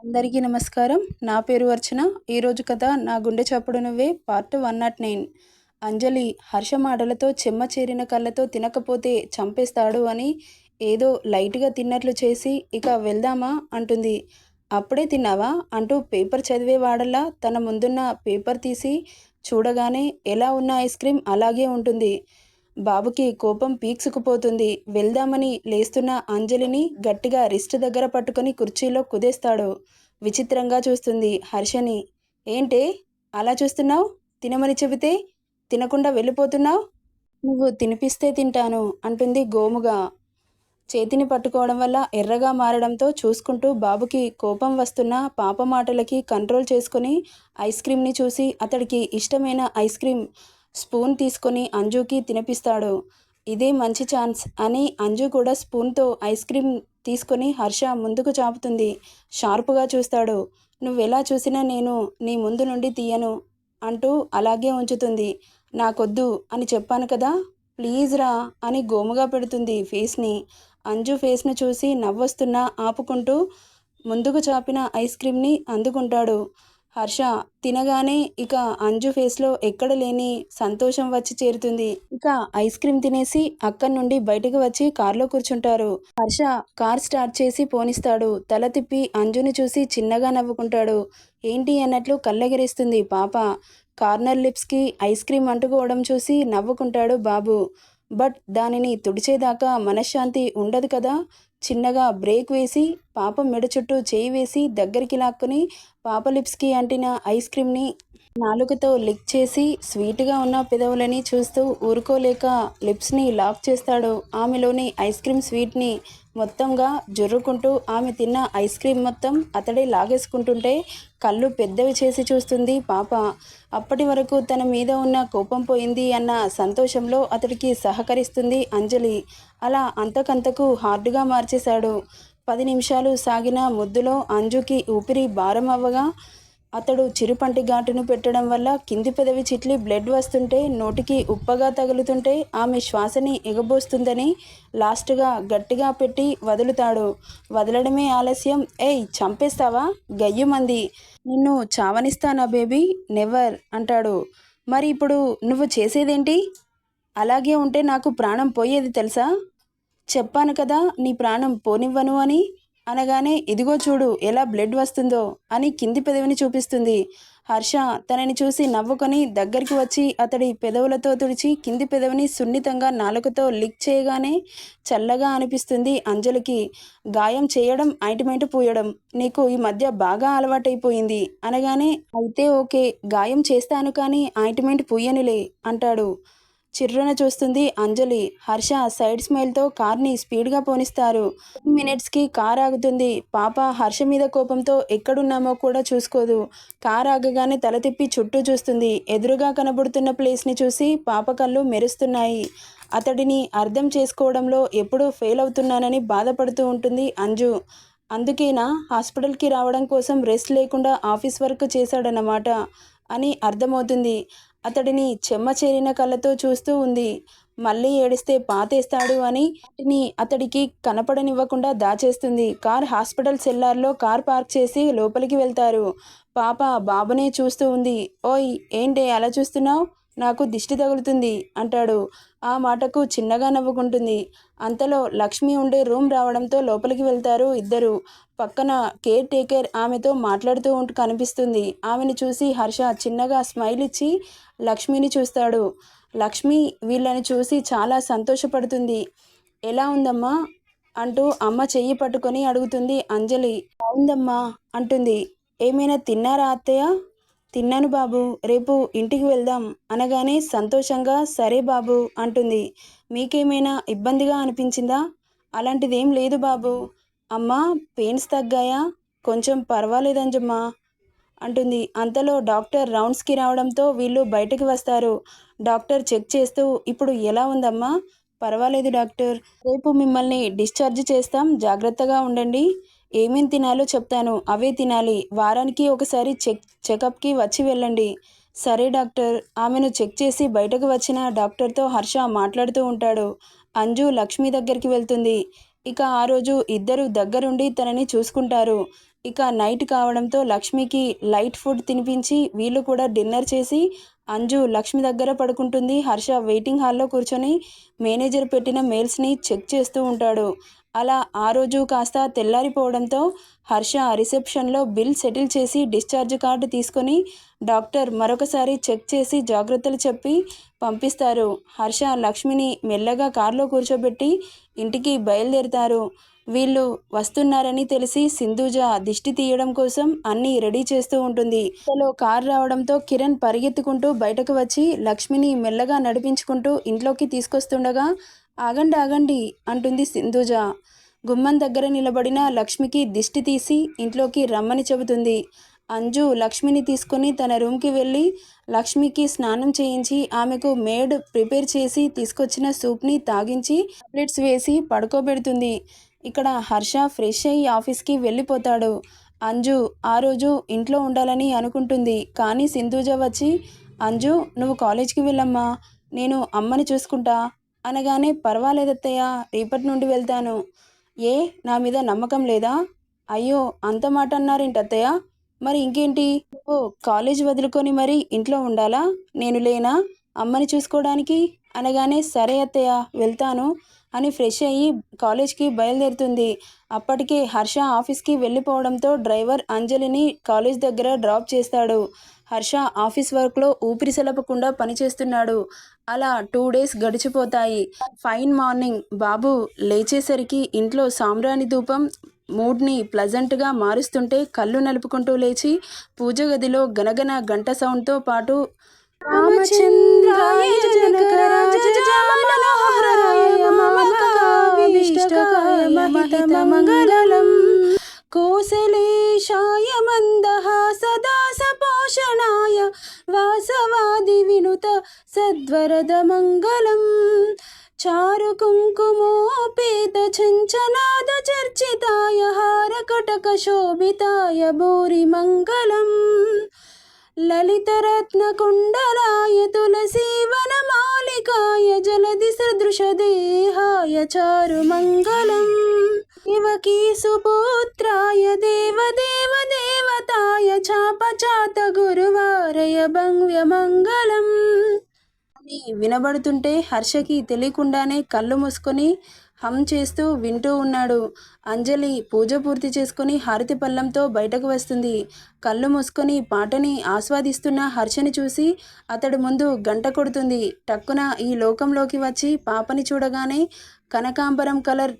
అందరికీ నమస్కారం. నా పేరు అర్చన. ఈరోజు కథ 'నా గుండె చప్పుడు నువ్వే' పార్ట్ 109. అంజలి హర్ష మాటలతో చెమ్మ చేరిన కళ్ళతో తినకపోతే చంపేస్తాడు అని ఏదో లైట్గా తిన్నట్లు చేసి ఇక వెళ్దామా అంటుంది. అప్పుడే తిన్నావా అంటూ పేపర్ చదివేవాడల్లా తన ముందున్న పేపర్ తీసి చూడగానే ఎలా ఉన్న ఐస్ క్రీం అలాగే ఉంటుంది. బాబుకి కోపం పీక్సుకుపోతుంది. వెళ్దామని లేస్తున్న అంజలిని గట్టిగా రిస్ట్ దగ్గర పట్టుకొని కుర్చీలో కుదేస్తాడు. విచిత్రంగా చూస్తుంది హర్షని. ఏంటే అలా చూస్తున్నావు? తినమని చెబితే తినకుండా వెళ్ళిపోతున్నావు? నువ్వు తినిపిస్తే తింటాను అంటుంది గోముగా. చేతిని పట్టుకోవడం వల్ల ఎర్రగా మారడంతో చూసుకుంటూ బాబుకి కోపం వస్తున్న పాప మాటలకి కంట్రోల్ చేసుకొని ఐస్ క్రీంని చూసి అతడికి ఇష్టమైన ఐస్ క్రీం స్పూన్ తీసుకొని అంజుకి తినిపిస్తాడు. ఇదే మంచి ఛాన్స్ అని అంజు కూడా స్పూన్తో ఐస్ క్రీం తీసుకొని హర్ష ముందుకు చాపుతుంది. షార్పుగా చూస్తాడు. నువ్వెలా చూసినా నేను నీ ముందు నుండి తీయను అంటూ అలాగే ఉంచుతుంది. నాకొద్దు అని చెప్పాను కదా, ప్లీజ్ రా అని గోముగా పెడుతుంది ఫేస్ని. అంజు ఫేస్ను చూసి నవ్వొస్తున్నా ఆపుకుంటూ ముందుకు చాపిన ఐస్ క్రీంని అందుకుంటాడు. హర్ష తినగానే ఇక అంజు ఫేస్లో ఎక్కడ లేని సంతోషం వచ్చి చేరుతుంది. ఇక ఐస్ క్రీం తినేసి అక్కడి నుండి బయటకు వచ్చి కార్లో కూర్చుంటారు. హర్ష కార్ స్టార్ట్ చేసి పోనిస్తాడు. తల తిప్పి అంజుని చూసి చిన్నగా నవ్వుకుంటాడు. ఏంటి అన్నట్లు కళ్ళెగరేస్తుంది పాప. కార్నర్ లిప్స్కి ఐస్ క్రీం అంటుకోవడం చూసి నవ్వుకుంటాడు బాబు. బట్ దానిని తుడిచేదాకా మనశ్శాంతి ఉండదు కదా. చిన్నగా బ్రేక్ వేసి పాప మెడ చుట్టూ చేయి వేసి దగ్గరికి లాక్కుని పాప లిప్స్కి అంటిన ఐస్ క్రీంని నాలుకతో లిక్ చేసి స్వీట్గా ఉన్న పెదవులని చూస్తూ ఊరుకోలేక లిప్స్ని లాక్ చేస్తాడు. ఆమెలోని ఐస్ క్రీం స్వీట్ని మొత్తంగా జుర్రుకుంటూ ఆమె తిన్న ఐస్ క్రీం మొత్తం అతడే లాగేసుకుంటుంటే కళ్ళు పెద్దవి చేసి చూస్తుంది పాప. అప్పటి వరకు తన మీద ఉన్న కోపం పోయింది అన్న సంతోషంలో అతడికి సహకరిస్తుంది అంజలి. అలా అంతకంతకు హార్డ్గా మార్చేశాడు. 10 నిమిషాలు సాగిన ముద్దులో అంజుకి ఊపిరి భారం అవ్వగా అతడు చిరుపంటి ఘాటును పెట్టడం వల్ల కింది పెదవి చిట్లి బ్లడ్ వస్తుంటే నోటికి ఉప్పగా తగులుతుంటే ఆమె శ్వాసని ఎగబోస్తుందని లాస్ట్గా గట్టిగా పెట్టి వదులుతాడు. వదలడమే ఆలస్యం. ఏయ్ చంపేస్తావా? గయ్యుమంది. నిన్ను చావనిస్తానా బేబీ? నెవర్ అంటాడు. మరి ఇప్పుడు నువ్వు చేసేదేంటి? అలాగే ఉంటే నాకు ప్రాణం పోయేది తెలుసా? చెప్పాను కదా నీ ప్రాణం పోనివ్వను అని. అనగానే ఇదిగో చూడు ఎలా బ్లడ్ వస్తుందో అని కింది పెదవిని చూపిస్తుంది. హర్ష తనని చూసి నవ్వుకొని దగ్గరికి వచ్చి అతడి పెదవులతో తుడిచి కింది పెదవిని సున్నితంగా నాలుకతో లిక్ చేయగానే చల్లగా అనిపిస్తుంది అంజలికి. గాయం చేయడం ఆయింట్మెంట్ పూయడం నీకు ఈ మధ్య బాగా అలవాటైపోయింది అనగానే అయితే ఓకే గాయం చేస్తాను కానీ ఆయింట్మెంట్ పూయనులే అంటాడు. చిర్రున చూస్తుంది అంజలి. హర్ష సైడ్ స్మైల్తో కార్ని స్పీడ్గా పోనిస్తారు. 10 మినిట్స్కి కార్ ఆగుతుంది. పాప హర్ష మీద కోపంతో ఎక్కడున్నామో కూడా చూసుకోదు. కార్ ఆగగానే తల తిప్పి చుట్టూ చూస్తుంది. ఎదురుగా కనబడుతున్న ప్లేస్ని చూసి పాప కళ్ళు మెరుస్తున్నాయి. అతడిని అర్థం చేసుకోవడంలో ఎప్పుడూ ఫెయిల్ అవుతున్నానని బాధపడుతూ ఉంటుంది అంజు. అందుకేనా హాస్పిటల్కి రావడం కోసం రెస్ట్ లేకుండా ఆఫీస్ వర్క్ చేశాడన్నమాట అని అర్థమవుతుంది. అతడిని చెమ్మ చేరిన కళ్ళతో చూస్తూ ఉంది. మళ్ళీ ఏడిస్తే పాతేస్తాడు అని వాటిని అతడికి కనపడనివ్వకుండా దాచేస్తుంది. కార్ హాస్పిటల్ సెల్లార్లో కార్ పార్క్ చేసి లోపలికి వెళ్తారు. పాప బాబునే చూస్తూ ఉంది. ఓయ్ ఏంటి అలా చూస్తున్నావు? నాకు దిష్టి తగులుతుంది అంటాడు. ఆ మాటకు చిన్నగా నవ్వుకుంటుంది. అంతలో లక్ష్మి ఉండే రూమ్ రావడంతో లోపలికి వెళ్తారు ఇద్దరు. పక్కన కేర్ టేకర్ ఆమెతో మాట్లాడుతూ కనిపిస్తుంది. ఆమెను చూసి హర్ష చిన్నగా స్మైల్ ఇచ్చి లక్ష్మిని చూస్తాడు. లక్ష్మి వీళ్ళని చూసి చాలా సంతోషపడుతుంది. ఎలా ఉందమ్మా అంటూ అమ్మ చెయ్యి పట్టుకొని అడుగుతుంది అంజలి. బాగుందమ్మా అంటుంది. ఏమైనా తిన్నారా అత్తయ్య? తిన్నాను బాబు, రేపు ఇంటికి వెళ్దాం అనగానే సంతోషంగా సరే బాబు అంటుంది. మీకేమైనా ఇబ్బందిగా అనిపించిందా? అలాంటిదేం లేదు బాబు. అమ్మా పెయిన్స్ తగ్గాయా? కొంచెం పర్వాలేదంజమ్మా అంటుంది. అంతలో డాక్టర్ రౌండ్స్కి రావడంతో వీళ్ళు బయటకు వస్తారు. డాక్టర్ చెక్ చేస్తూ ఇప్పుడు ఎలా ఉందమ్మా? పర్వాలేదు డాక్టర్, రేపు మిమ్మల్ని డిశ్చార్జ్ చేస్తాం, జాగ్రత్తగా ఉండండి. ఏమేం తినాలో చెప్తాను అవే తినాలి. వారానికి ఒకసారి చెకప్కి వచ్చి వెళ్ళండి. సరే డాక్టర్. ఆమెను చెక్ చేసి బయటకు వచ్చిన డాక్టర్తో హర్ష మాట్లాడుతూ ఉంటాడు. అంజు లక్ష్మి దగ్గరికి వెళ్తుంది. ఇక ఆ రోజు ఇద్దరు దగ్గరుండి తనని చూసుకుంటారు. ఇక నైట్ కావడంతో లక్ష్మికి లైట్ ఫుడ్ తినిపించి వీళ్ళు కూడా డిన్నర్ చేసి అంజు లక్ష్మి దగ్గర పడుకుంటుంది. హర్ష వెయిటింగ్ హాల్లో కూర్చొని మేనేజర్ పెట్టిన మెయిల్స్ని చెక్ చేస్తూ ఉంటాడు. అలా ఆ రోజు కాస్త తెల్లారిపోవడంతో హర్ష రిసెప్షన్లో బిల్ సెటిల్ చేసి డిశ్చార్జ్ కార్డు తీసుకొని డాక్టర్ మరొకసారి చెక్ చేసి జాగ్రత్తలు చెప్పి పంపిస్తారు. హర్ష లక్ష్మిని మెల్లగా కారులో కూర్చోబెట్టి ఇంటికి బయలుదేరుతారు. వీళ్ళు వస్తున్నారని తెలిసి సింధూజ దిష్టి తీయడం కోసం అన్నీ రెడీ చేస్తూ ఉంటుంది. ఇంతలో కారు రావడంతో కిరణ్ పరిగెత్తుకుంటూ బయటకు వచ్చి లక్ష్మిని మెల్లగా నడిపించుకుంటూ ఇంట్లోకి తీసుకొస్తుండగా ఆగండి ఆగండి అంటుంది సింధూజ. గుమ్మం దగ్గర నిలబడిన లక్ష్మికి దిష్టి తీసి ఇంట్లోకి రమ్మని చెబుతుంది. అంజు లక్ష్మిని తీసుకుని తన రూమ్కి వెళ్ళి లక్ష్మికి స్నానం చేయించి ఆమెకు మేడ్ ప్రిపేర్ చేసి తీసుకొచ్చిన సూప్ని తాగించి టాబ్లెట్స్ వేసి పడుకోబెడుతుంది. ఇక్కడ హర్ష ఫ్రెష్ అయ్యి ఆఫీస్కి వెళ్ళిపోతాడు. అంజు ఆ రోజు ఇంట్లో ఉండాలని అనుకుంటుంది. కానీ సింధూజ వచ్చి అంజు నువ్వు కాలేజ్కి వెళ్ళమ్మా, నేను అమ్మని చూసుకుంటా అనగానే పర్వాలేదత్తయ్య, రేపటి నుండి వెళ్తాను. ఏ నా మీద నమ్మకం లేదా? అయ్యో అంత మాట అన్నారేంటత్తయ్య? మరి ఇంకేంటి, ఓ కాలేజ్ వదులుకొని మరి ఇంట్లో ఉండాలా? నేను లేనా అమ్మని చూసుకోవడానికి అనగానే సరే అత్తయ్య వెళ్తాను అని ఫ్రెష్ అయ్యి కాలేజ్కి బయలుదేరుతుంది. అప్పటికే హర్ష ఆఫీస్కి వెళ్ళిపోవడంతో డ్రైవర్ అంజలిని కాలేజ్ దగ్గర డ్రాప్ చేస్తాడు. హర్ష ఆఫీస్ వర్క్లో ఊపిరి సలపకుండా పనిచేస్తున్నాడు. అలా 2 డేస్ గడిచిపోతాయి. ఫైన్ మార్నింగ్ బాబు లేచేసరికి ఇంట్లో సాంబ్రాణి ధూపం మూడ్ని ప్లజెంట్గా మారుస్తుంటే కళ్ళు నలుపుకుంటూ లేచి పూజ గదిలో గనగన గంట సౌండ్తో పాటు రామచంద్రాయ జనకరాజాయ మనోహరాయ మమకాభీష్టకాయ మహితమంగళం కోసలేశాయ మందహాసదాస పోషణాయ వాసవాది వినుత సద్వరద మంగళం చారు కుంకుమోపేత చంచనాద చర్చితాయ హారకటక శోభితాయ భూరి మంగళం లలితరత్నకుండలాయ తులసీవనమాలికాయ జలధి సదృశదేహాయ చారు మంగళం శివకీ సుపుత్రాయ దేవదేవ దేవతాయ చాపచాత గురువారయ భంవ్య మంగళం అని వినబడుతుంటే హర్షకి తెలియకుండానే కళ్ళు మూసుకొని హమ్ చేస్తూ వింటూ ఉన్నాడు. అంజలి పూజ పూర్తి చేసుకుని హారతి పళ్ళంతో బయటకు వస్తుంది. కళ్ళు మూసుకొని పాటని ఆస్వాదిస్తున్న హర్షని చూసి అతడి ముందు గంట కొడుతుంది. టక్కున ఈ లోకంలోకి వచ్చి పాపని చూడగానే కనకాంబరం కలర్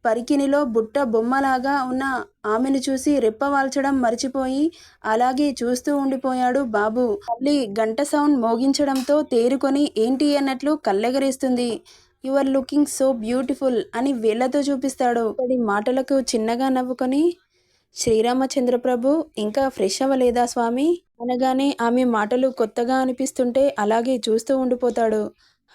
పరికినిలో బుట్ట బొమ్మలాగా ఉన్న ఆమెను చూసి రెప్పవాల్చడం మర్చిపోయి అలాగే చూస్తూ ఉండిపోయాడు బాబు. మళ్ళీ గంట సౌండ్ మోగించడంతో తేరుకొని ఏంటి అన్నట్లు కళ్ళెగరేస్తుంది. You are looking so beautiful అని వేళ్లతో చూపిస్తాడు. అతడి మాటలకు చిన్నగా నవ్వుకొని శ్రీరామచంద్ర ప్రభు ఇంకా ఫ్రెష్ అవ్వలేదా స్వామి అనగానే ఆమె మాటలు కొత్తగా అనిపిస్తుంటే అలాగే చూస్తూ ఉండిపోతాడు.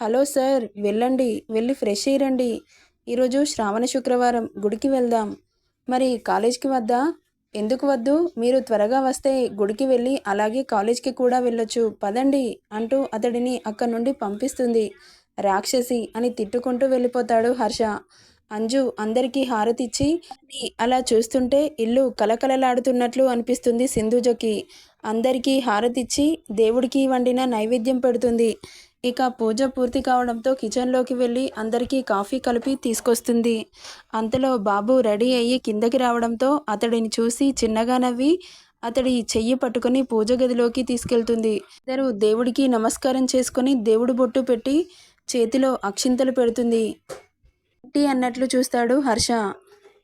హలో సార్, వెళ్ళండి, వెళ్ళి ఫ్రెష్ అయ్యిరండి. ఈరోజు శ్రావణ శుక్రవారం, గుడికి వెళ్దాం. మరి కాలేజ్కి వద్దా? ఎందుకు వద్దు, మీరు త్వరగా వస్తే గుడికి వెళ్ళి అలాగే కాలేజ్కి కూడా వెళ్ళొచ్చు, పదండి అంటూ అతడిని అక్కడి నుండి పంపిస్తుంది. రాక్షసి అని తిట్టుకుంటూ వెళ్ళిపోతాడు హర్ష. అంజు అందరికీ హారతిచ్చి అలా చూస్తుంటే ఇల్లు కలకలలాడుతున్నట్లు అనిపిస్తుంది సింధుజకి. అందరికీ హారతిచ్చి దేవుడికి వండిన నైవేద్యం పెడుతుంది. ఇక పూజ పూర్తి కావడంతో కిచెన్లోకి వెళ్ళి అందరికీ కాఫీ కలిపి తీసుకొస్తుంది. అంతలో బాబు రెడీ అయ్యి కిందకి రావడంతో అతడిని చూసి చిన్నగా నవ్వి అతడి చెయ్యి పట్టుకుని పూజ గదిలోకి తీసుకెళ్తుంది. ఇద్దరు దేవుడికి నమస్కారం చేసుకుని దేవుడు బొట్టు పెట్టి చేతిలో అక్షింతలు పెడుతుంది. అన్నట్లు చూస్తాడు హర్ష.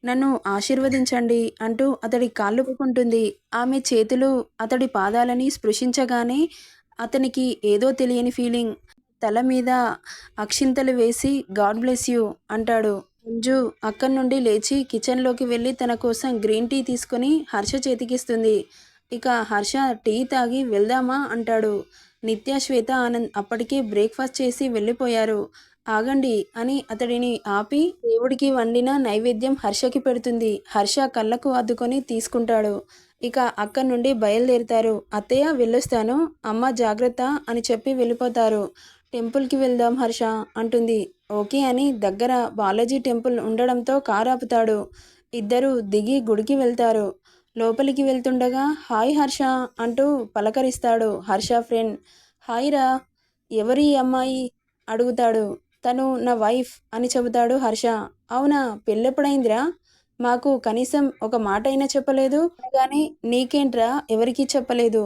నన్ను ఆశీర్వదించండి అంటూ అతడి కాళ్ళు పట్టుకుంటుంది. ఆమె చేతులు అతడి పాదాలని స్పృశించగానే అతనికి ఏదో తెలియని ఫీలింగ్. తల మీద అక్షింతలు వేసి గాడ్ బ్లెస్ యూ అంటాడు. అంజు అక్కడి నుండి లేచి కిచెన్లోకి వెళ్ళి తన కోసం గ్రీన్ టీ తీసుకొని హర్ష చేతికిస్తుంది. ఇక హర్ష టీ తాగి వెళ్దామా అంటాడు. నిత్య, శ్వేత, ఆనంద్ అప్పటికే బ్రేక్ఫాస్ట్ చేసి వెళ్ళిపోయారు. ఆగండి అని అతడిని ఆపి దేవుడికి వండిన నైవేద్యం హర్షకి పెడుతుంది. హర్ష కళ్ళకు అద్దుకొని తీసుకుంటాడు. ఇక అక్కడి నుండి బయలుదేరుతారు. అత్తయ్య వెళ్ళొస్తాను, అమ్మ జాగ్రత్త అని చెప్పి వెళ్ళిపోతారు. టెంపుల్కి వెళ్దాం హర్ష అంటుంది. ఓకే అని దగ్గర బాలాజీ టెంపుల్ ఉండడంతో కారు ఆపుతాడు. ఇద్దరు దిగి గుడికి వెళ్తారు. లోపలికి వెళ్తుండగా హాయ్ హర్ష అంటూ పలకరిస్తాడు హర్ష ఫ్రెండ్. హాయ్ రా, ఎవరు ఈ అమ్మాయి అడుగుతాడు. తను నా వైఫ్ అని చెబుతాడు హర్ష. అవునా, పెళ్ళెప్పుడైందిరా, మాకు కనీసం ఒక మాట అయినా చెప్పలేదు కానీ నీకేంట్రా ఎవరికీ చెప్పలేదు.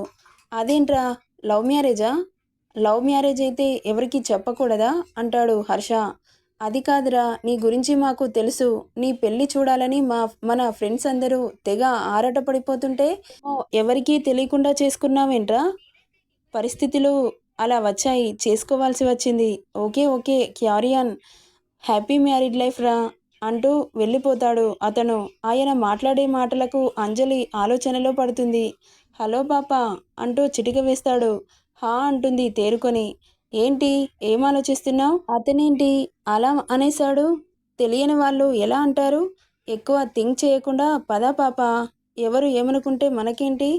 అదేంట్రా, లవ్ మ్యారేజా? లవ్ మ్యారేజ్ అయితే ఎవరికీ చెప్పకూడదా అంటాడు హర్ష. అది కాదురా, నీ గురించి మాకు తెలుసు. నీ పెళ్ళి చూడాలని మన ఫ్రెండ్స్ అందరూ తెగ ఆరాటపడిపోతుంటే "ఓ, ఎవరికీ తెలియకుండా చేసుకున్నావేంట్రా? పరిస్థితులు అలా వచ్చాయి, చేసుకోవాల్సి వచ్చింది. Okay okay, carry on, happy married life రా అంటూ వెళ్ళిపోతాడు అతను. ఆయన మాట్లాడే మాటలకు అంజలి ఆలోచనలో పడుతుంది. హలో పాప అంటూ చిటిక వేస్తాడు. హా అంటుంది తేరుకొని. ఏంటి, ఏం ఆలోచిస్తున్నావు? అతనేంటి అలా అనేశాడు? తెలియని వాళ్ళు ఎలా అంటారు? ఎక్కువ థింక్ చేయకుండా పద పాప, ఎవరు ఏమనుకుంటే మనకేంటి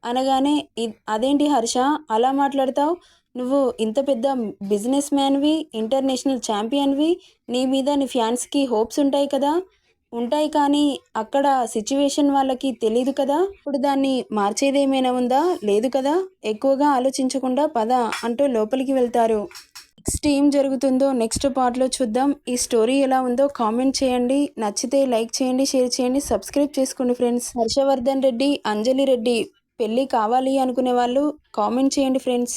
అనగానే అదేంటి హర్ష అలా మాట్లాడతావు? నువ్వు ఇంత పెద్ద బిజినెస్ మ్యాన్వి, ఇంటర్నేషనల్ ఛాంపియన్వి, నీ మీద నీ ఫ్యాన్స్కి హోప్స్ ఉంటాయి కదా. ఉంటాయి కానీ అక్కడ సిచ్యువేషన్ వాళ్ళకి తెలీదు కదా. ఇప్పుడు దాన్ని మార్చేదేమైనా ఉందా? లేదు కదా. ఎక్కువగా ఆలోచించకుండా పద అంటూ లోపలికి వెళ్తారు. నెక్స్ట్ ఏం జరుగుతుందో నెక్స్ట్ పార్ట్లో చూద్దాం. ఈ స్టోరీ ఎలా ఉందో కామెంట్ చేయండి. నచ్చితే లైక్ చేయండి, షేర్ చేయండి, సబ్స్క్రైబ్ చేసుకోండి ఫ్రెండ్స్. హర్షవర్ధన్ రెడ్డి, అంజలి రెడ్డి పెళ్ళి కావాలి అనుకునే వాళ్ళు కామెంట్ చేయండి ఫ్రెండ్స్.